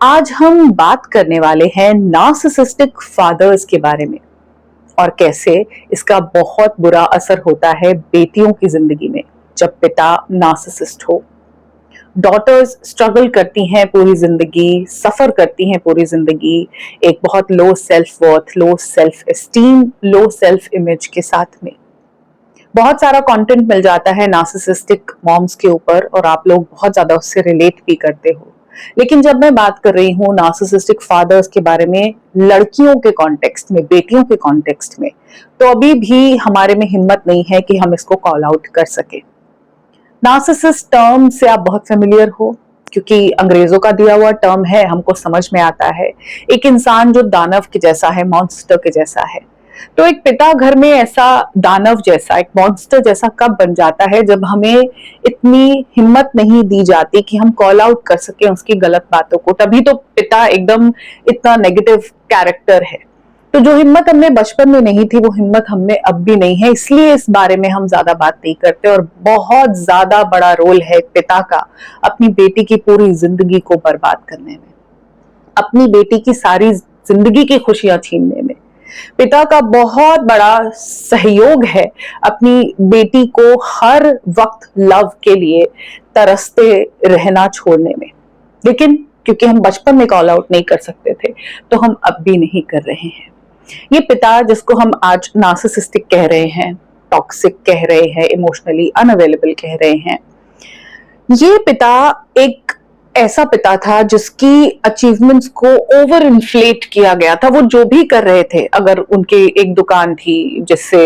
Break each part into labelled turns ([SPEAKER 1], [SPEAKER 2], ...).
[SPEAKER 1] आज हम बात करने वाले हैं नार्सिसिस्टिक फादर्स के बारे में और कैसे इसका बहुत बुरा असर होता है बेटियों की जिंदगी में जब पिता नार्सिसिस्ट हो। डॉटर्स स्ट्रगल करती हैं पूरी जिंदगी, सफर करती हैं पूरी जिंदगी एक बहुत low self worth, low self esteem, low self image के साथ में। बहुत सारा कंटेंट मिल जाता है नार्सिसिस्टिक मॉम्स के ऊपर और आप लोग बहुत ज्यादा उससे रिलेट भी करते हो। लेकिन जब मैं बात कर रही हूँ नार्सिसिस्टिक फादर्स के बारे में, लड़कियों के कॉन्टेक्स्ट में, बेटियों के कॉन्टेक्स्ट में, तो अभी भी हमारे में हिम्मत नहीं है कि हम इसको कॉल आउट कर सके। नार्सिसिस्ट टर्म से आप बहुत फेमिलियर हो क्योंकि अंग्रेजों का दिया हुआ टर्म है, हमको समझ में आता है। एक इंसान जो दानव के जैसा है, मॉन्स्टर के जैसा है। तो एक पिता घर में ऐसा दानव जैसा, एक मॉन्स्टर जैसा कब बन जाता है जब हमें इतनी हिम्मत नहीं दी जाती कि हम कॉल आउट कर सके उसकी गलत बातों को। तभी तो पिता एकदम इतना नेगेटिव कैरेक्टर है। तो जो हिम्मत हमने बचपन में नहीं थी वो हिम्मत हमने अब भी नहीं है, इसलिए इस बारे में हम ज्यादा बात नहीं करते। और बहुत ज्यादा बड़ा रोल है पिता का अपनी बेटी की पूरी जिंदगी को बर्बाद करने में, अपनी बेटी की सारी जिंदगी की खुशियां छीनने में। पिता का बहुत बड़ा सहयोग है अपनी बेटी को हर वक्त लव के लिए तरसते रहना छोड़ने में। लेकिन क्योंकि हम बचपन में कॉल आउट नहीं कर सकते थे तो हम अब भी नहीं कर रहे हैं। ये पिता जिसको हम आज नार्सिसिस्टिक कह रहे हैं, टॉक्सिक कह रहे हैं, इमोशनली अनअवेलेबल कह रहे हैं, ये पिता एक ऐसा पिता था जिसकी अचीवमेंट्स को ओवर इन्फ्लेट किया गया था। वो जो भी कर रहे थे, अगर उनकी एक दुकान थी जिससे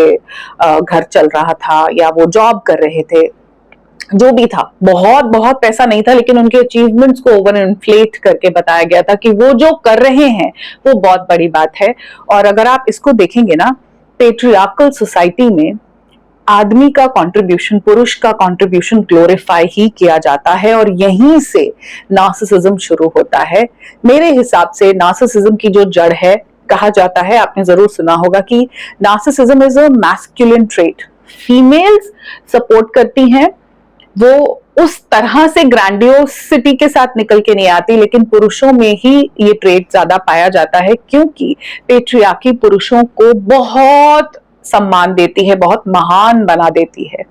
[SPEAKER 1] घर चल रहा था या वो जॉब कर रहे थे, जो भी था, बहुत बहुत पैसा नहीं था, लेकिन उनके अचीवमेंट्स को ओवर इन्फ्लेट करके बताया गया था कि वो जो कर रहे हैं वो बहुत बड़ी बात है। और अगर आप इसको देखेंगे ना, पेट्रियार्कल सोसाइटी में आदमी का कंट्रीब्यूशन, पुरुष का कंट्रीब्यूशन ग्लोरीफाई ही किया जाता है और यहीं से नार्सिसिज्म शुरू होता है। मेरे हिसाब से नार्सिसिज्म की जो जड़ है, कहा जाता है, आपने जरूर सुना होगा कि narcissism is a masculine trait. Females support करती हैं, वो उस तरह से ग्रैंडियोसिटी के साथ निकल के नहीं आती, लेकिन पुरुषों में ही ये ट्रेट ज्यादा पाया जाता है क्योंकि पेट्रियार्की पुरुषों को बहुत सम्मान देती है, बहुत महान बना देती है।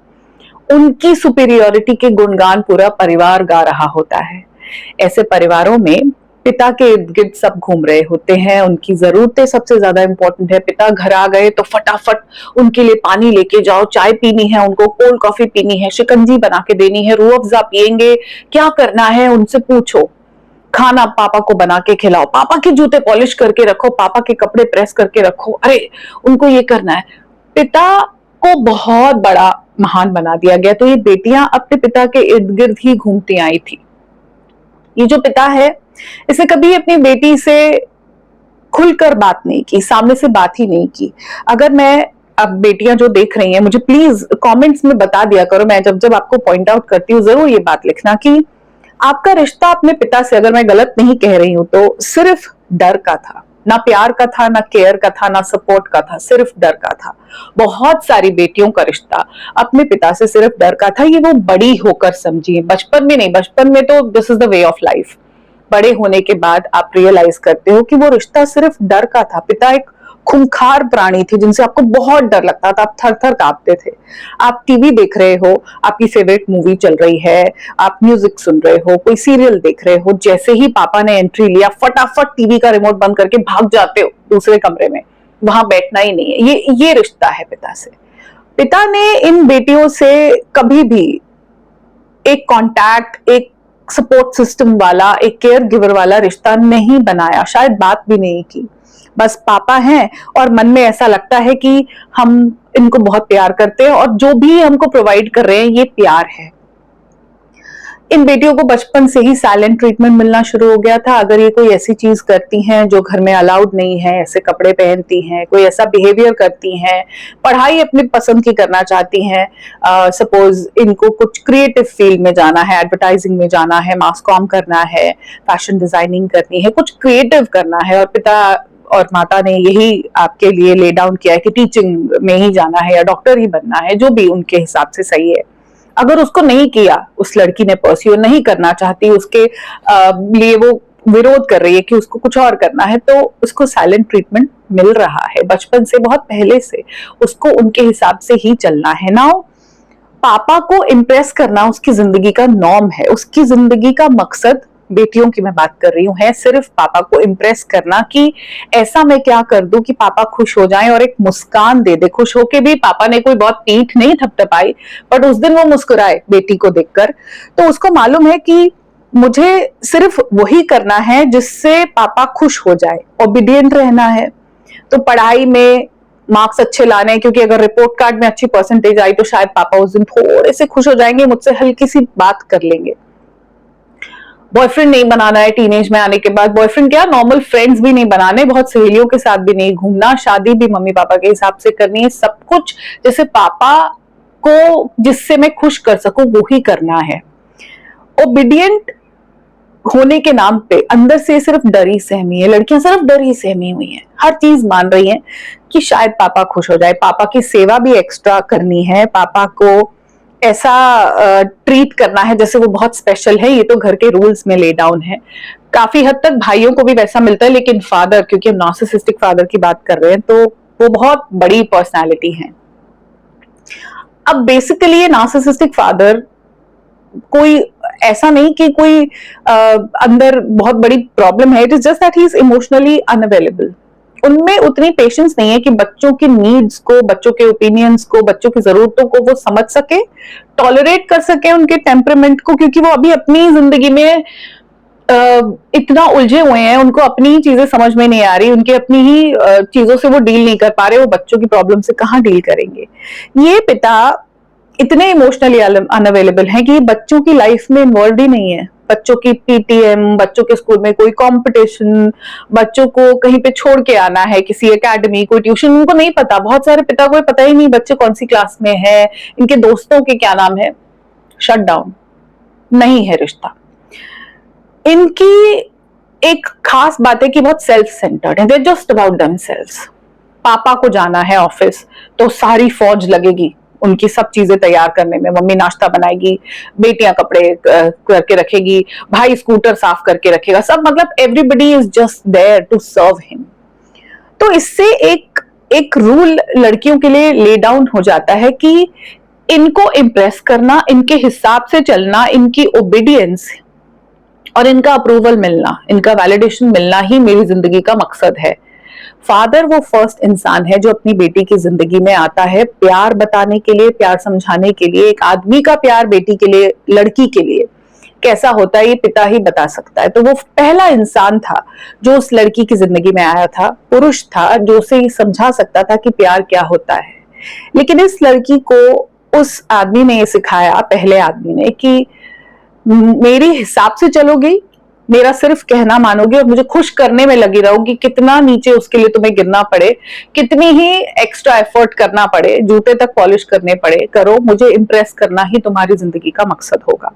[SPEAKER 1] उनकी सुपीरियरिटी के गुणगान पूरा परिवार गा रहा होता है। ऐसे परिवारों में पिता के इर्द गिर्द सब घूम रहे होते हैं, उनकी जरूरतें सबसे ज्यादा इंपॉर्टेंट है। पिता घर आ गए तो फटाफट उनके लिए पानी लेके जाओ, चाय पीनी है उनको, कोल्ड कॉफी पीनी है, शिकंजी बना के देनी है, रूह अफ़ज़ा पियेंगे, क्या करना है उनसे पूछो, खाना पापा को बना के खिलाओ, पापा के जूते पॉलिश करके रखो, पापा के कपड़े प्रेस करके रखो, अरे उनको ये करना है। पिता को बहुत बड़ा महान बना दिया गया। तो ये बेटियां अपने पिता के इर्द गिर्द ही घूमती आई थी। ये जो पिता है, इसने कभी अपनी बेटी से खुलकर बात नहीं की, सामने से बात ही नहीं की। अगर मैं, अब बेटियां जो देख रही हैं, मुझे प्लीज कमेंट्स में बता दिया करो, मैं जब जब आपको पॉइंट आउट करती हूँ जरूर ये बात लिखना कि आपका रिश्ता अपने पिता से, अगर मैं गलत नहीं कह रही हूं, तो सिर्फ डर का था, ना प्यार का था, ना केयर का था, ना सपोर्ट का था, सिर्फ डर का था। बहुत सारी बेटियों का रिश्ता अपने पिता से सिर्फ डर का था। ये वो बड़ी होकर समझिए, बचपन में नहीं। बचपन में तो this is the way of life. बड़े होने के बाद आप रियलाइज करते हो कि वो रिश्ता सिर्फ डर का था। पिता एक खूंखार प्राणी थे जिनसे आपको बहुत डर लगता था, आप थर थर कांपते थे। आप टीवी देख रहे हो, आपकी फेवरेट मूवी चल रही है, आप म्यूजिक सुन रहे हो, कोई सीरियल देख रहे हो, जैसे ही पापा ने एंट्री लिया फटाफट टीवी का रिमोट बंद करके भाग जाते हो दूसरे कमरे में, वहां बैठना ही नहीं है। ये रिश्ता है पिता से। पिता ने इन बेटियों से कभी भी एक कांटेक्ट, एक सपोर्ट सिस्टम वाला, एक केयर गिवर वाला रिश्ता नहीं बनाया, शायद बात भी नहीं की। बस पापा हैं और मन में ऐसा लगता है कि हम इनको बहुत प्यार करते हैं और जो भी हमको प्रोवाइड कर रहे हैं ये प्यार है। इन बेटियों को बचपन से ही साइलेंट ट्रीटमेंट मिलना शुरू हो गया था। अगर ये कोई ऐसी चीज करती हैं जो घर में अलाउड नहीं है, ऐसे कपड़े पहनती हैं, कोई ऐसा बिहेवियर करती हैं, पढ़ाई अपनी पसंद की करना चाहती हैं, सपोज इनको कुछ क्रिएटिव फील्ड में जाना है, एडवर्टाइजिंग में जाना है, मास कॉम करना है, फैशन डिजाइनिंग करनी है, कुछ क्रिएटिव करना है, और पिता और माता ने यही आपके लिए ले डाउन किया है कि टीचिंग में ही जाना है या डॉक्टर ही बनना है, जो भी उनके हिसाब से सही है। अगर उसको नहीं किया, उस लड़की ने परस्यू नहीं करना चाहती, उसके लिए वो विरोध कर रही है कि उसको कुछ और करना है, तो उसको साइलेंट ट्रीटमेंट मिल रहा है बचपन से, बहुत पहले से उसको उनके हिसाब से ही चलना है। नाउ पापा को इम्प्रेस करना उसकी जिंदगी का नॉर्म है, उसकी जिंदगी का मकसद, बेटियों की मैं बात कर रही हूँ, है सिर्फ पापा को इम्प्रेस करना कि ऐसा मैं क्या कर दूं कि पापा खुश हो जाएं और एक मुस्कान दे दे। खुश होके भी पापा ने कोई बहुत पीठ नहीं थपथपाई, बट उस दिन वो मुस्कुराए बेटी को देखकर, तो उसको मालूम है कि मुझे सिर्फ वही करना है जिससे पापा खुश हो जाए, ओबीडियंट रहना है। तो पढ़ाई में मार्क्स अच्छे लाने हैं, क्योंकि अगर रिपोर्ट कार्ड में अच्छी परसेंटेज आई तो शायद पापा उस दिन थोड़े से खुश हो जाएंगे, मुझसे हल्की सी बात कर लेंगे। बॉयफ्रेंड नहीं बनाना है टीनेज में आने के बाद, बॉयफ्रेंड क्या, नॉर्मल फ्रेंड्स भी नहीं बनाने, बहुत सहेलियों के साथ भी नहीं घूमना, शादी भी मम्मी पापा के हिसाब से करनी है, सब कुछ जैसे पापा को जिससे मैं खुश कर सकूं वो ही करना है। ओबीडियंट होने के नाम पे अंदर से सिर्फ डरी सहमी है, लड़कियां सिर्फ डरी सहमी हुई हैं, हर चीज मान रही हैं कि शायद पापा खुश हो जाए, पापा की सेवा भी एक्स्ट्रा करनी है, पापा को ऐसा ट्रीट करना है जैसे वो बहुत स्पेशल है, ये तो घर के रूल्स में ले डाउन है। काफी हद तक भाइयों को भी वैसा मिलता है, लेकिन फादर, क्योंकि हम नार्सिसिस्टिक फादर की बात कर रहे हैं, तो वो बहुत बड़ी पर्सनालिटी है। अब बेसिकली ये नार्सिसिस्टिक फादर कोई ऐसा नहीं कि कोई अंदर बहुत बड़ी प्रॉब्लम है, it is just that he is emotionally unavailable. उनमें उतनी पेशेंस नहीं है कि बच्चों की नीड्स को, बच्चों के ओपिनियंस को, बच्चों की जरूरतों को वो समझ सके, टॉलरेट कर सके उनके टेम्परामेंट को, क्योंकि वो अभी अपनी जिंदगी में इतना उलझे हुए हैं, उनको अपनी ही चीजें समझ में नहीं आ रही, उनकी अपनी ही चीजों से वो डील नहीं कर पा रहे, वो बच्चों की प्रॉब्लम से कहाँ डील करेंगे। ये पिता इतने इमोशनली अनअवेलेबल हैं कि बच्चों की लाइफ में इन्वॉल्व ही नहीं है, बच्चों की पीटीएम, बच्चों के स्कूल में कोई कंपटीशन, बच्चों को कहीं पे छोड़ के आना है, किसी एकेडमी, कोई ट्यूशन, उनको नहीं पता। बहुत सारे पिता को पता ही नहीं बच्चे कौन सी क्लास में है, इनके दोस्तों के क्या नाम है, शट डाउन, नहीं है रिश्ता। इनकी एक खास बात है कि बहुत सेल्फ सेंटर्ड है, दे जस्ट अबाउट देमसेल्व्स। पापा को जाना है ऑफिस तो सारी फौज लगेगी उनकी सब चीजें तैयार करने में, मम्मी नाश्ता बनाएगी, बेटियां कपड़े करके रखेगी, भाई स्कूटर साफ करके रखेगा, सब, मतलब everybody is just there to serve him. तो इससे एक रूल लड़कियों के लिए ले डाउन हो जाता है कि इनको इम्प्रेस करना, इनके हिसाब से चलना, इनकी ओबीडियंस और इनका अप्रूवल मिलना, इनका वैलिडेशन मिलना ही मेरी जिंदगी का मकसद है। फादर वो फर्स्ट इंसान है जो अपनी बेटी की जिंदगी में आता है प्यार बताने के लिए, प्यार समझाने के लिए। एक आदमी का प्यार बेटी के लिए, लड़की के लिए कैसा होता है ये पिता ही बता सकता है। तो वो पहला इंसान था जो उस लड़की की जिंदगी में आया था, पुरुष था जो उसे समझा सकता था कि प्यार क्या होता है। लेकिन इस लड़की को उस आदमी ने ये सिखाया, पहले आदमी ने, कि मेरे हिसाब से चलोगी, मेरा सिर्फ कहना मानोगे और मुझे खुश करने में लगी रहोगी, कितना नीचे उसके लिए तुम्हें गिरना पड़े, कितनी ही एक्स्ट्रा एफर्ट करना पड़े, जूते तक पॉलिश करने पड़े, करो, मुझे इंप्रेस करना ही तुम्हारी जिंदगी का मकसद होगा।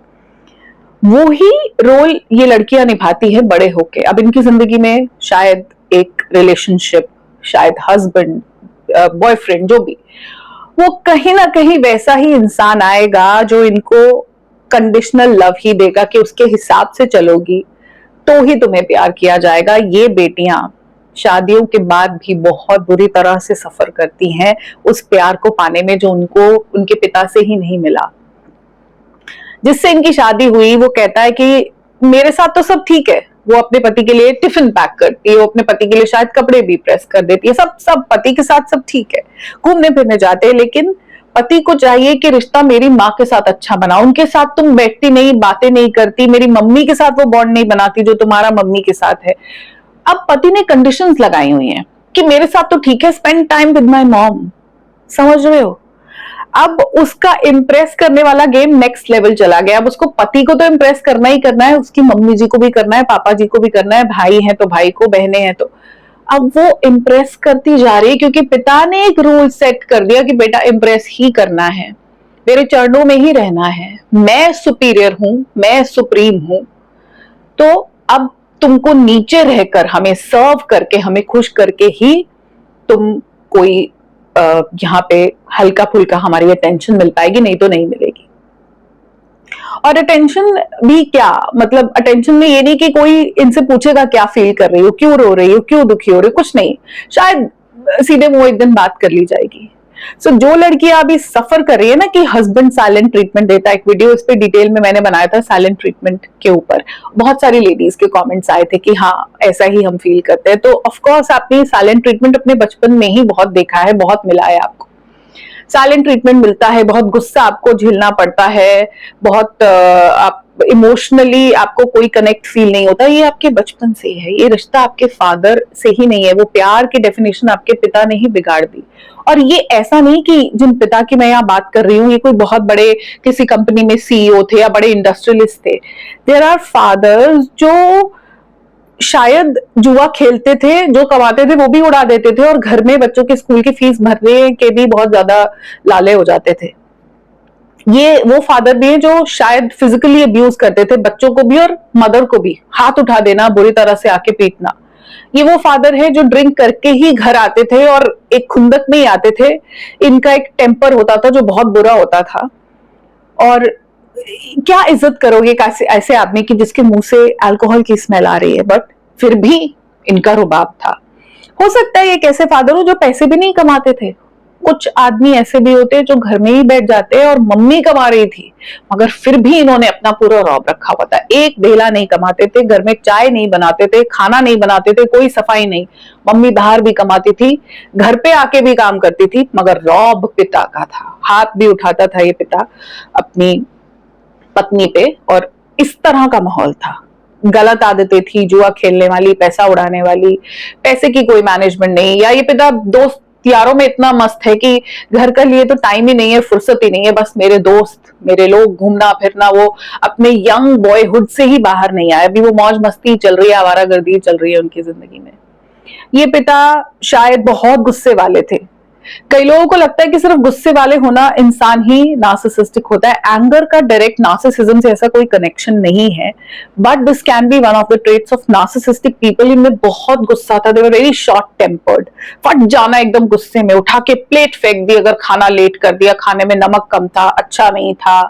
[SPEAKER 1] वो ही रोल ये लड़कियां निभाती है बड़े होके। अब इनकी जिंदगी में शायद एक रिलेशनशिप, शायद हस्बैंड, बॉयफ्रेंड, जो भी, वो कहीं ना कहीं वैसा ही इंसान आएगा जो इनको कंडीशनल लव ही देगा कि उसके हिसाब से चलोगी तो ही तुम्हें प्यार किया जाएगा। ये बेटियां शादियों के बाद भी बहुत बुरी तरह से सफर करती हैं उस प्यार को पाने में जो उनको उनके पिता से ही नहीं मिला। जिससे इनकी शादी हुई वो कहता है कि मेरे साथ तो सब ठीक है, वो अपने पति के लिए टिफिन पैक करती है, वो अपने पति के लिए शायद कपड़े भी प्रेस कर देती है, सब पति के साथ सब ठीक है, घूमने फिरने जाते हैं, लेकिन पति को चाहिए कि रिश्ता मेरी माँ के साथ अच्छा बना, उनके साथ तुम बैठती नहीं, बातें नहीं करती, मेरी मम्मी के साथ वो बॉन्ड नहीं बनाती जो तुम्हारा मम्मी के साथ है। अब पति ने कंडीशंस लगाई हुई हैं कि मेरे साथ तो ठीक है, spend time with my mom, समझ रहे हो। अब उसका इम्प्रेस करने वाला गेम नेक्स्ट लेवल चला गया। अब उसको पति को तो इम्प्रेस करना ही करना है, उसकी मम्मी जी को भी करना है, पापा जी को भी करना है, भाई है तो भाई को, बहनें हैं तो। अब वो इम्प्रेस करती जा रही है क्योंकि पिता ने एक रूल सेट कर दिया कि बेटा इम्प्रेस ही करना है, मेरे चरणों में ही रहना है, मैं सुपीरियर हूं, मैं सुप्रीम हूं, तो अब तुमको नीचे रहकर, हमें सर्व करके, हमें खुश करके ही तुम कोई यहाँ पे हल्का फुल्का हमारी अटेंशन मिल पाएगी, नहीं तो नहीं मिलेगी। और अटेंशन भी क्या, मतलब अटेंशन में ये नहीं कि कोई इनसे पूछेगा क्या फील कर रही हो, क्यों रो रही हो, क्यों दुखी हो रही हो, कुछ नहीं, शायद सीधे मुंह एक दिन बात कर ली जाएगी। जो लड़कियां अभी सफर कर रही है ना कि हस्बैंड साइलेंट ट्रीटमेंट देता है, एक वीडियो इस पे डिटेल में मैंने बनाया था साइलेंट ट्रीटमेंट के ऊपर, बहुत सारी लेडीज के कमेंट्स आए थे कि हाँ ऐसा ही हम फील करते हैं। तो ऑफ कोर्स आपने साइलेंट ट्रीटमेंट अपने बचपन में ही बहुत देखा है, बहुत मिला है आपको। साइलेंट ट्रीटमेंट मिलता है, बहुत गुस्सा आपको झेलना पड़ता है, बहुत आप इमोशनली आपको कोई कनेक्ट फील नहीं होता, ये आपके बचपन से है, ये रिश्ता आपके फादर से ही नहीं है, वो प्यार की डेफिनेशन आपके पिता ने ही बिगाड़ दी। और ये ऐसा नहीं कि जिन पिता की मैं यहाँ बात कर रही हूँ ये कोई बहुत बड़े किसी कंपनी में सीईओ थे या बड़े इंडस्ट्रियलिस्ट थे। देयर आर फादर्स जो शायद जुआ खेलते थे, जो कमाते थे वो भी उड़ा देते थे, और घर में बच्चों के स्कूल की फीस भरने के भी बहुत ज्यादा लाले हो जाते थे। ये वो फादर भी है जो शायद फिजिकली अब्यूज करते थे बच्चों को भी और मदर को भी, हाथ उठा देना, बुरी तरह से आके पीटना। ये वो फादर है जो ड्रिंक करके ही घर आते थे और एक खुंदक में ही आते थे। इनका एक टेम्पर होता था जो बहुत बुरा होता था। और क्या इज्जत करोगे ऐसे आदमी की जिसके मुंह से अल्कोहल की स्मेल आ रही है, बट फिर भी इनका रुबाब था। हो सकता है एक ऐसे फादर हो जो पैसे भी नहीं कमाते थे। कुछ आदमी ऐसे भी होते हैं जो घर में ही बैठ जाते हैं और मम्मी कमा रही थी मगर फिर भी इन्होंने अपना पूरा रौब रखा हुआ था। एक बेला नहीं कमाते थे, घर में चाय नहीं बनाते थे, खाना नहीं बनाते थे, कोई सफाई नहीं। मम्मी बाहर भी कमाती थी, घर पे आके भी काम करती थी, मगर रौब पिता का था। हाथ भी उठाता था ये पिता अपनी पत्नी पे, और इस तरह का माहौल था। गलत आदतें थी, जुआ खेलने वाली, पैसा उड़ाने वाली, पैसे की कोई मैनेजमेंट नहीं। या ये पिता दोस्त यारों में इतना मस्त है कि घर के लिए तो टाइम ही नहीं है, फुर्सत ही नहीं है, बस मेरे दोस्त, मेरे लोग, घूमना फिरना। वो अपने यंग बॉयहुड से ही बाहर नहीं आए, अभी वो मौज मस्ती चल रही है, आवारागर्दी चल रही है उनकी जिंदगी में। ये पिता शायद बहुत गुस्से वाले थे। कई लोगों को लगता है कि सिर्फ गुस्से वाले होना इंसान ही नार्सिसिस्टिक होता है। एंगर का डायरेक्ट नार्सिसिज्म से ऐसा कोई कनेक्शन नहीं है, but this can be one of the traits of narcissistic people. इनमें बहुत गुस्सा था, दे वर वेरी शॉर्ट टेम्पर्ड। फट जाना एकदम गुस्से में, उठा के प्लेट फेंक दी अगर खाना लेट कर दिया, खाने में नमक कम था, अच्छा नहीं था,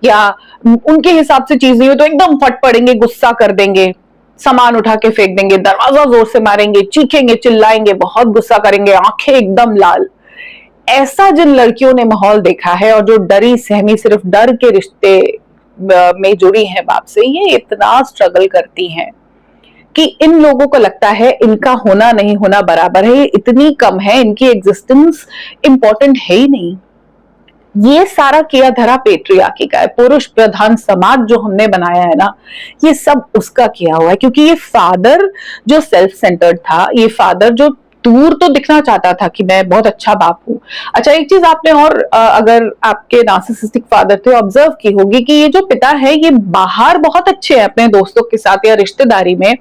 [SPEAKER 1] या उनके हिसाब से चीज नहीं हो तो एकदम फट पड़ेंगे, गुस्सा कर देंगे, सामान उठा के फेंक देंगे, दरवाजा जोर से मारेंगे, चीखेंगे, चिल्लाएंगे, बहुत गुस्सा करेंगे, आंखें एकदम लाल। ऐसा जिन लड़कियों ने माहौल देखा है और जो डरी सहमी सिर्फ डर के रिश्ते में जुड़ी हैं बाप से, ये इतना स्ट्रगल करती हैं कि इन लोगों को लगता है इनका होना नहीं होना बराबर है, ये इतनी कम है, इनकी एग्जिस्टेंस इंपॉर्टेंट है ही नहीं। ये सारा किया धरा पेट्रियार्की का है, पुरुष प्रधान समाज जो हमने बनाया है ना, ये सब उसका किया हुआ है। क्योंकि ये फादर जो सेल्फ सेंटर्ड था, ये फादर जो दूर तो दिखना चाहता था कि मैं बहुत अच्छा बाप हूं। अच्छा, एक चीज आपने और अगर आपके नार्सिसिस्टिक फादर थे ऑब्जर्व की होगी कि ये जो पिता है ये बाहर बहुत अच्छे हैं अपने दोस्तों के साथ या रिश्तेदारी में,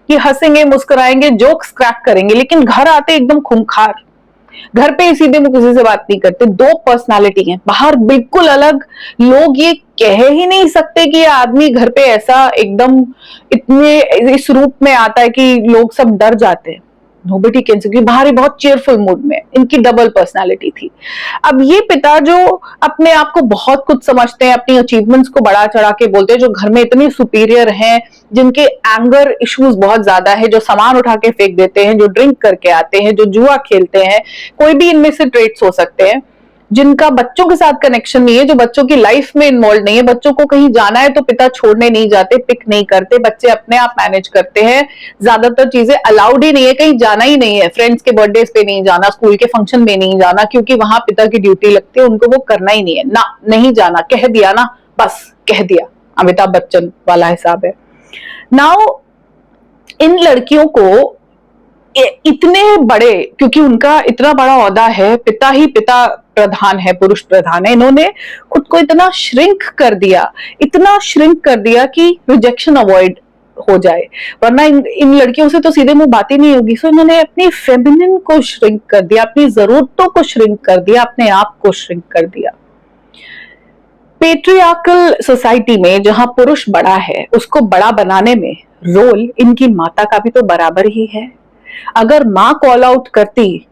[SPEAKER 1] ये हंसेंगे, मुस्कुराएंगे, जोक्स क्रैक करेंगे, लेकिन घर आते एकदम खूंखार। घर पे सीधे मुंह किसी से बात नहीं करते, दो पर्सनालिटी है, बाहर बिल्कुल अलग। लोग ये कह ही नहीं सकते कि ये आदमी घर पे ऐसा एकदम इतने इस रूप में आता है कि लोग सब डर जाते हैं। नोबडी कैन से, बाहर ही बहुत चेयरफुल मूड में, इनकी डबल पर्सनालिटी थी। अब ये पिता जो अपने आप को बहुत कुछ समझते हैं, अपनी अचीवमेंट्स को बढ़ा चढ़ा के बोलते हैं, जो घर में इतने सुपीरियर हैं, जिनके एंगर इश्यूज बहुत ज्यादा है, जो सामान उठा के फेंक देते हैं, जो ड्रिंक करके आते हैं, जो जुआ खेलते हैं, कोई भी इनमें से ट्रेट्स हो सकते हैं, जिनका बच्चों के साथ कनेक्शन नहीं है, जो बच्चों की लाइफ में इन्वॉल्व नहीं है। बच्चों को कहीं जाना है तो पिता छोड़ने नहीं जाते, पिक नहीं करते, बच्चे अपने आप मैनेज करते हैं। ज्यादातर चीजें अलाउड ही नहीं है, कहीं जाना ही नहीं है, फ्रेंड्स के बर्थडे पे नहीं जाना, स्कूल के फंक्शन में नहीं जाना, क्योंकि वहां पिता की ड्यूटी लगती है, उनको वो करना ही नहीं है ना, नहीं जाना, कह दिया ना, बस कह दिया, अमिताभ बच्चन वाला हिसाब है। नाउ इन लड़कियों को इतने बड़े, क्योंकि उनका इतना बड़ा ओहदा है, पिता ही पिता प्रधान है, पुरुष प्रधान है, इन्होंने खुद को इतना श्रिंक कर दिया, इतना श्रिंक कर दिया कि रिजेक्शन अवॉइड हो जाए, वरना इन लड़कियों से तो सीधे मुंह बात ही नहीं होगी। सो इन्होंने अपनी फेमिनिन को श्रिंक कर दिया, अपनी जरूरतों को श्रिंक कर दिया, अपने आप को श्रिंक कर दिया। पेट्रियार्कल सोसाइटी में जहां पुरुष बड़ा है, उसको बड़ा बनाने में रोल इनकी माता का भी तो बराबर ही है। अगर मां कॉल आउट करती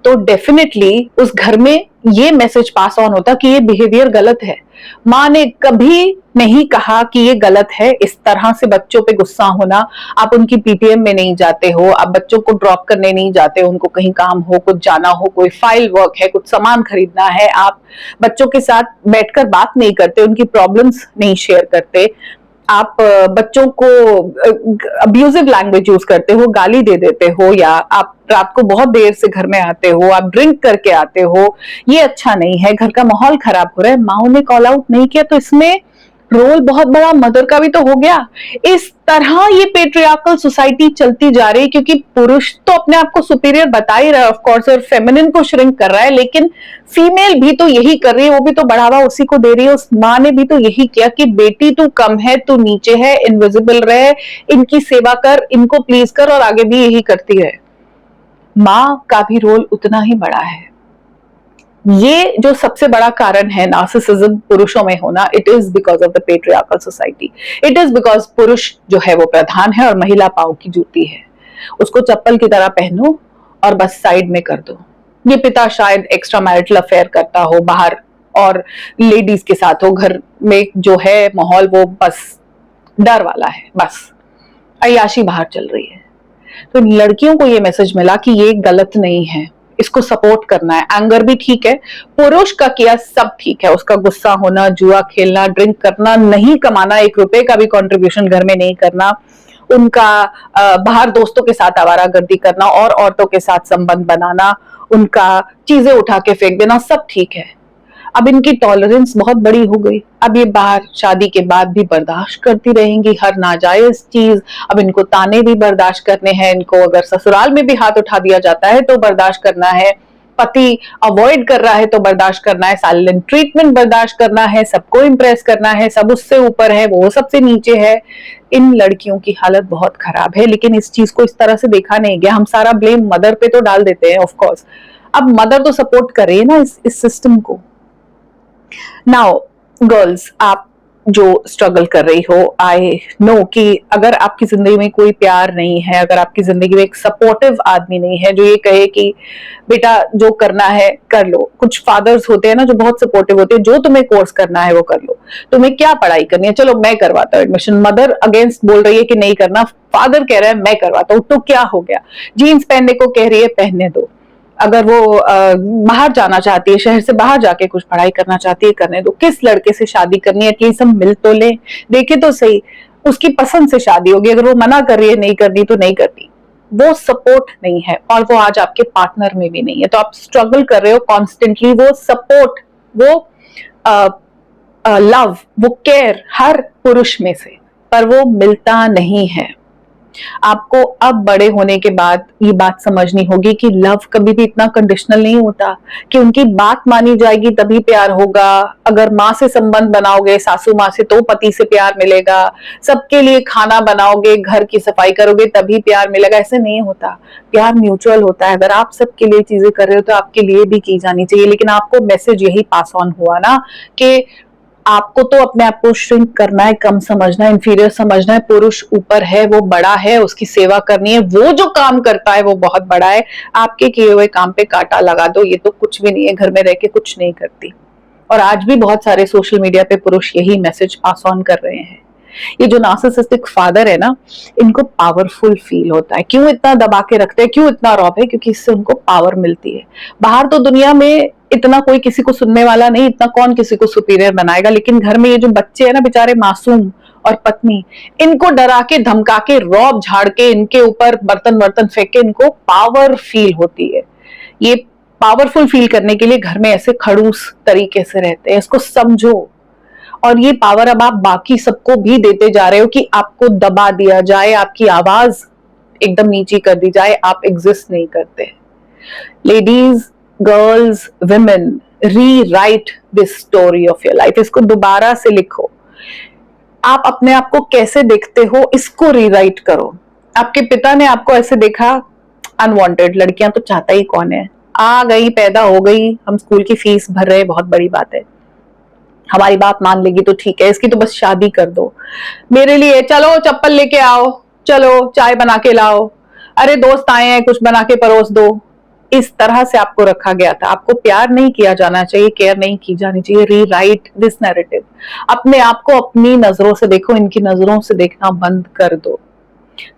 [SPEAKER 1] तो डेफिनेटली उस घर में ये मैसेज पास ऑन होता कि ये बिहेवियर गलत है। माँ ने कभी नहीं कहा कि ये गलत है इस तरह से बच्चों पे गुस्सा होना। आप उनकी पीटीएम में नहीं जाते हो, आप बच्चों को ड्रॉप करने नहीं जाते हो, उनको कहीं काम हो, कुछ जाना हो, कोई फाइल वर्क है, कुछ सामान खरीदना है, आप बच्चों के साथ बैठकर बात नहीं करते, उनकी प्रॉब्लम्स नहीं शेयर करते, आप बच्चों को अब्यूजिव लैंग्वेज यूज करते हो, गाली दे देते हो, या आप रात को बहुत देर से घर में आते हो, आप ड्रिंक करके आते हो, ये अच्छा नहीं है, घर का माहौल खराब हो रहा है। माओ ने कॉल आउट नहीं किया तो इसमें रोल बहुत बड़ा मदर का भी तो हो गया। इस तरह ये पेट्रियार्कल सोसाइटी चलती जा रही है, क्योंकि पुरुष तो अपने आप को सुपीरियर बता ही रहा है ऑफ कोर्स, और फेमिनिन को श्रिंक कर रहा है, लेकिन फीमेल भी तो यही कर रही है, वो भी तो बढ़ावा उसी को दे रही है। उस माँ ने भी तो यही किया कि बेटी तू कम है, तू नीचे है, इनविजिबल रहे, इनकी सेवा कर, इनको प्लीज कर, और आगे भी यही करती है। माँ का भी रोल उतना ही बड़ा है। ये जो सबसे बड़ा कारण है नार्सिसिज्म पुरुषों में होना, it is because of the patriarchal society. It is because पुरुष जो है वो प्रधान है और महिला पांव की जूती है। उसको चप्पल की तरह पहनो और बस साइड में कर दो। ये पिता शायद एक्स्ट्रा मैरिटल अफेयर करता हो बाहर और लेडीज के साथ हो, घर में जो है माहौल वो बस डर वाला है, बस अय्याशी बाहर चल रही है। तो लड़कियों को ये मैसेज मिला कि ये गलत नहीं है, इसको सपोर्ट करना है। एंगर भी ठीक है, पुरुष का किया सब ठीक है, उसका गुस्सा होना, जुआ खेलना, ड्रिंक करना, नहीं कमाना, 1 रुपए का भी कंट्रीब्यूशन घर में नहीं करना, उनका बाहर दोस्तों के साथ आवारागर्दी करना और औरतों के साथ संबंध बनाना, उनका चीजें उठा के फेंक देना, सब ठीक है। अब इनकी टॉलरेंस बहुत बड़ी हो गई। अब ये बाहर शादी के बाद भी बर्दाश्त करती रहेंगी हर नाजायज चीज। अब इनको ताने भी बर्दाश्त करने हैं, इनको अगर ससुराल में भी हाथ उठा दिया जाता है तो बर्दाश्त करना है, पति अवॉइड कर रहा है तो बर्दाश्त करना है, साइलेंट ट्रीटमेंट बर्दाश्त करना है, सबको इंप्रेस करना है, सब उससे ऊपर है, वो सबसे नीचे है। इन लड़कियों की हालत बहुत खराब है, लेकिन इस चीज को इस तरह से देखा नहीं गया। हम सारा ब्लेम मदर पे तो डाल देते हैं ऑफ कोर्स। अब मदर तो सपोर्ट करे ना इस सिस्टम को। नाउ गर्ल्स, आप जो स्ट्रगल कर रही हो, आई नो कि अगर आपकी जिंदगी में कोई प्यार नहीं है, अगर आपकी जिंदगी में एक सपोर्टिव आदमी नहीं है जो ये कहे कि बेटा जो करना है कर लो। कुछ फादर्स होते हैं ना जो बहुत सपोर्टिव होते हैं, जो तुम्हें कोर्स करना है वो कर लो, तुम्हें क्या पढ़ाई करनी है, चलो मैं करवाता हूँ एडमिशन। मदर अगेंस्ट बोल रही है कि नहीं करना, फादर कह रहा है मैं करवाता हूँ, तो क्या हो गया। जीन्स पहनने को कह रही है, पहनने दो। अगर वो बाहर जाना चाहती है, शहर से बाहर जाके कुछ पढ़ाई करना चाहती है, करने दो। किस लड़के से शादी करनी है, एटलीस्ट हम मिल तो लें, देखे तो सही, उसकी पसंद से शादी होगी। अगर वो मना कर रही है नहीं करनी तो नहीं करनी। वो सपोर्ट नहीं है और वो आज आपके पार्टनर में भी नहीं है। तो आप स्ट्रगल कर रहे हो कॉन्स्टेंटली, वो सपोर्ट, वो लव, वो केयर हर पुरुष में से, पर वो मिलता नहीं है। आपको अब बड़े होने के बाद ये बात समझनी होगी कि लव कभी भी इतना कंडीशनल नहीं होता कि उनकी बात मानी जाएगी तभी प्यार होगा। अगर माँ से संबंध बनाओगे, सासू माँ से, तो पति से प्यार मिलेगा। सबके लिए खाना बनाओगे, घर की सफाई करोगे तभी प्यार मिलेगा, ऐसे नहीं होता। प्यार म्यूचुअल होता है। अगर आप सबके लिए चीजें कर रहे हो तो आपके लिए भी की जानी चाहिए। लेकिन आपको मैसेज यही पास ऑन हुआ ना कि आपको तो अपने आप को श्रिंक करना है, कम समझना है, इंफीरियर समझना है। पुरुष ऊपर है, वो बड़ा है, उसकी सेवा करनी है, वो जो काम करता है वो बहुत बड़ा है। आपके किए हुए काम पे कांटा लगा दो, ये तो कुछ भी नहीं है, घर में रह के कुछ नहीं करती। और आज भी बहुत सारे सोशल मीडिया पे पुरुष यही मैसेज पास ऑन कर रहे हैं। ये जो नार्सिसिस्टिक फादर है ना, इनको पावरफुल फील होता है। क्यों इतना दबा के रखते हैं, क्यों इतना रौब है? क्योंकि इससे उनको पावर मिलती है। बाहर तो दुनिया में इतना कोई किसी को सुनने वाला नहीं, इतना कौन किसी को सुपीरियर बनाएगा, लेकिन घर में ये जो बच्चे हैं ना बेचारे मासूम, और पत्नी, इनको डरा के धमका के रौब झाड़ के इनके ऊपर बर्तन वर्तन फेंक के इनको पावर फील होती है। ये पावरफुल फील करने के लिए घर में ऐसे खड़ूस तरीके से रहते हैं। इसको समझो। और ये पावर अब आप बाकी सबको भी देते जा रहे हो कि आपको दबा दिया जाए, आपकी आवाज एकदम नीची कर दी जाए, आप एग्जिस्ट नहीं करते। Ladies, girls, women, rewrite this story of your life. इसको दोबारा से लिखो। आप अपने आप को कैसे देखते हो, इसको रीराइट करो। आपके पिता ने आपको ऐसे देखा, अनवांटेड लड़कियां तो चाहता ही कौन है, आ गई, पैदा हो गई, हम स्कूल की फीस भर रहे, बहुत बड़ी बात है, हमारी बात मान लेगी तो ठीक है, इसकी तो बस शादी कर दो। मेरे लिए चलो चप्पल लेके आओ, चलो चाय बना के लाओ, अरे दोस्त आए हैं कुछ बना के परोस दो। इस तरह से आपको रखा गया था, आपको प्यार नहीं किया जाना चाहिए, केयर नहीं की जानी चाहिए। Rewrite this narrative. अपने आप को अपनी नजरों से देखो, इनकी नजरों से देखना बंद कर दो।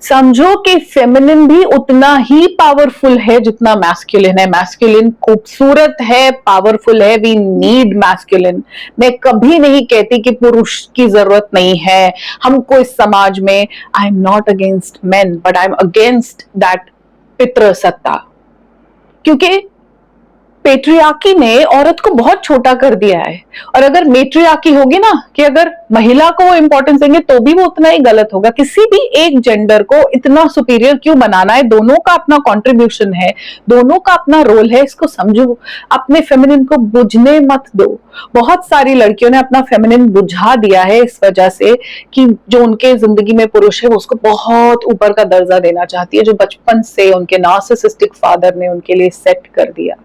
[SPEAKER 1] समझो कि फेमिनिन भी उतना ही पावरफुल है जितना मैस्कुलिन है। मैस्कुलिन खूबसूरत है, पावरफुल है, वी नीड मैस्कुलिन। मैं कभी नहीं कहती कि पुरुष की जरूरत नहीं है हमको इस समाज में। I am not against men, but I am against that पितृसत्ता, क्योंकि पेट्रियार्की ने औरत को बहुत छोटा कर दिया है। और अगर मेट्रियार्की होगी ना, कि अगर महिला को वो इंपॉर्टेंस देंगे तो भी वो उतना ही गलत होगा। किसी भी एक जेंडर को इतना सुपीरियर क्यों बनाना है? दोनों का अपना कंट्रीब्यूशन है, दोनों का अपना रोल है, इसको समझो। अपने फेमिनिन को बुझने मत दो। बहुत सारी लड़कियों ने अपना फेमिनिन बुझा दिया है इस वजह से कि जो उनके जिंदगी में पुरुष है वो उसको बहुत ऊपर का दर्जा देना चाहती है, जो बचपन से उनके नार्सिसिस्टिक फादर ने उनके लिए सेट कर दिया।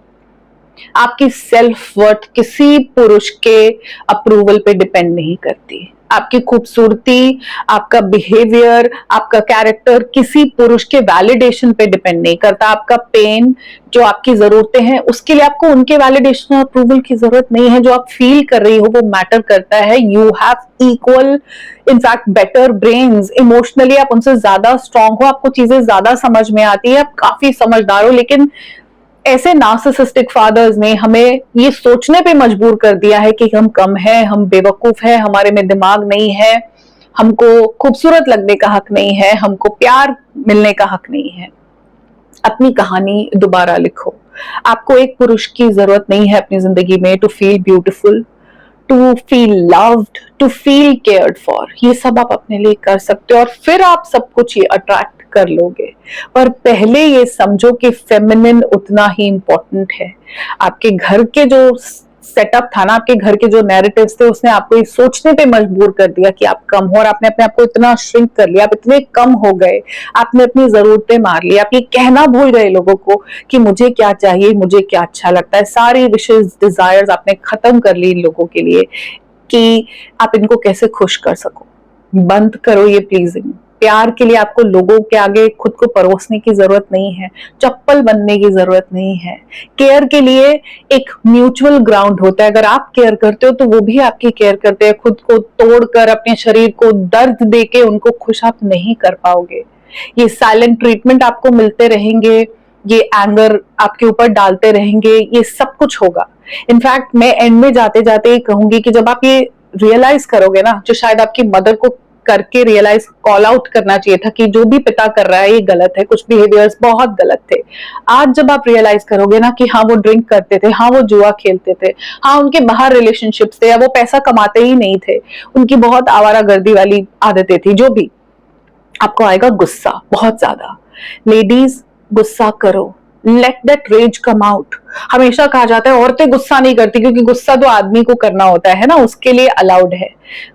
[SPEAKER 1] आपकी सेल्फ वर्थ किसी पुरुष के अप्रूवल पे डिपेंड नहीं करती। आपकी खूबसूरती, आपका बिहेवियर, आपका कैरेक्टर किसी पुरुष के वैलिडेशन पे डिपेंड नहीं करता। आपका पेन, जो आपकी जरूरतें हैं, उसके लिए आपको उनके वैलिडेशन और अप्रूवल की जरूरत नहीं है। जो आप फील कर रही हो वो मैटर करता है। You have equal, in fact better brains. Emotionally आप उनसे ज्यादा स्ट्रांग हो, आपको चीजें ज्यादा समझ में आती है, आप काफी समझदार हो। लेकिन ऐसे नार्सिसिस्टिक फादर्स ने हमें ये सोचने पे मजबूर कर दिया है कि हम कम हैं, हम बेवकूफ हैं, हमारे में दिमाग नहीं है, हमको खूबसूरत लगने का हक नहीं है, हमको प्यार मिलने का हक नहीं है। अपनी कहानी दोबारा लिखो। आपको एक पुरुष की जरूरत नहीं है अपनी जिंदगी में to feel beautiful, to feel loved, to feel cared for. ये सब आप अपने लिए कर सकते हो और फिर आप सब कुछ ये अट्रैक्ट कर लोगे। पर पहले ये समझो कि फेमिनिन उतना ही इंपॉर्टेंट है। आपके घर के जो सेटअप था ना, आपके घर के जो नैरेटिव्स थे, उसने आपको ये सोचने पे मजबूर कर दिया कि आप कम हो, और आपने अपने आप को इतना श्रिंक कर लिया, आप इतने कम हो गए, आपने अपनी जरूरतें मार ली, आप ये कहना भूल गए लोगों को कि मुझे क्या चाहिए, मुझे क्या अच्छा लगता है। सारी विशेष डिजायर्स आपने खत्म कर ली इन लोगों के लिए कि आप इनको कैसे खुश कर सको। बंद करो ये प्लीजिंग। प्यार के लिए आपको लोगों के आगे खुद को परोसने की जरूरत नहीं है, चप्पल बनने की जरूरत नहीं है। केयर के लिए एक म्यूचुअल ग्राउंड होता है। अगर आप केयर करते हो तो वो भी आपकी केयर करते हैं। खुद को तोड़कर, अपने शरीर को दर्द देके उनको खुश आप नहीं कर पाओगे। ये साइलेंट ट्रीटमेंट आपको मिलते रहेंगे, ये एंगर आपके ऊपर डालते रहेंगे, ये सब कुछ होगा। इनफैक्ट मैं एंड में जाते जाते ये कहूंगी कि जब आप ये रियलाइज करोगे ना, जो शायद आपकी मदर को करके रियलाइज, कॉल आउट करना चाहिए था कि जो भी पिता कर रहा है ये गलत है, कुछ बिहेवियर्स बहुत गलत थे। आज जब आप रियलाइज करोगे ना कि हाँ वो ड्रिंक करते थे, हाँ वो जुआ खेलते थे, हाँ उनके बाहर रिलेशनशिप्स थे, या वो पैसा कमाते ही नहीं थे, उनकी बहुत आवारागर्दी वाली आदतें थी, जो भी, आपको आएगा गुस्सा बहुत ज्यादा। लेडीज, गुस्सा करो, let that rage come out. हमेशा कहा जाता है औरतें गुस्सा नहीं करती, क्योंकि गुस्सा तो आदमी को करना होता है ना, उसके लिए अलाउड है।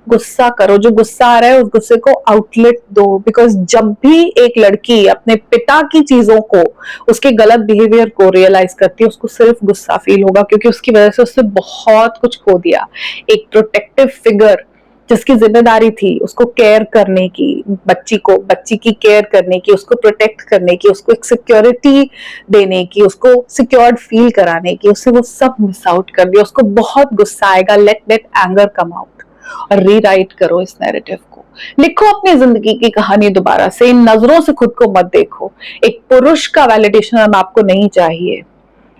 [SPEAKER 1] गुस्सा करो, जो गुस्सा आ रहा है उस गुस्से को आउटलेट दो। बिकॉज जब भी एक लड़की अपने पिता की चीजों को, उसके गलत बिहेवियर को रियलाइज करती है, उसको सिर्फ गुस्सा फील होगा, क्योंकि उसकी वजह से उससे बहुत कुछ खो दिया। एक प्रोटेक्टिव फिगर जिसकी जिम्मेदारी थी उसको केयर करने की, बच्ची की केयर करने की, उसको प्रोटेक्ट करने की, उसको एक सिक्योरिटी देने की, उसको सिक्योर्ड फील कराने की, उससे वो सब मिस आउट कर दिया। उसको बहुत गुस्सा आएगा। Let that anger come out और रीराइट करो इस नैरेटिव को। लिखो अपनी जिंदगी की कहानी दोबारा से। इन नजरों से खुद को मत देखो। एक पुरुष का वैलिडेशन अब आपको नहीं चाहिए।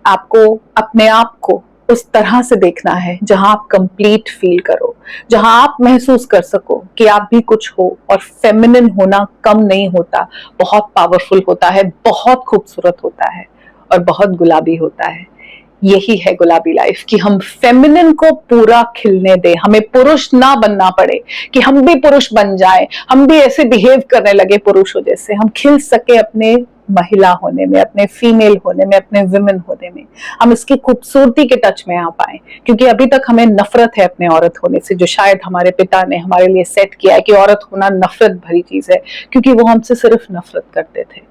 [SPEAKER 1] आपको अपने आप को उस तरह से देखना है जहां आप कंप्लीट फील करो, जहां आप महसूस कर सको कि आप भी कुछ हो। और फेमिनिन होना कम नहीं होता, बहुत पावरफुल होता है, बहुत खूबसूरत होता है और बहुत गुलाबी होता है। यही है गुलाबी लाइफ, कि हम फेमिनिन को पूरा खिलने दें। हमें पुरुष ना बनना पड़े, कि हम भी पुरुष बन जाएं, हम भी ऐसे बिहेव करने लगे पुरुषों जैसे। हम खिल सके अपने महिला होने में, अपने फीमेल होने में, अपने विमेन होने में। हम इसकी खूबसूरती के टच में आ पाए, क्योंकि अभी तक हमें नफरत है अपने औरत होने से, जो शायद हमारे पिता ने हमारे लिए सेट किया है कि औरत होना नफरत भरी चीज है, क्योंकि वो हमसे सिर्फ नफरत करते थे।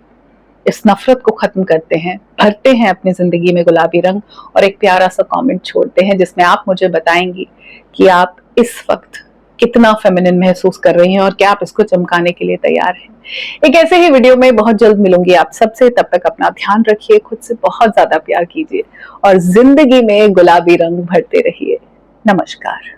[SPEAKER 1] इस नफरत को खत्म करते हैं, भरते हैं अपनी जिंदगी में गुलाबी रंग, और एक प्यारा सा कमेंट छोड़ते हैं जिसमें आप मुझे बताएंगी कि आप इस वक्त कितना फेमिनिन महसूस कर रही हैं और क्या आप इसको चमकाने के लिए तैयार हैं। एक ऐसे ही वीडियो में बहुत जल्द मिलूंगी आप सबसे, तब तक अपना ध्यान रखिए, खुद से बहुत ज्यादा प्यार कीजिए और जिंदगी में गुलाबी रंग भरते रहिए। नमस्कार।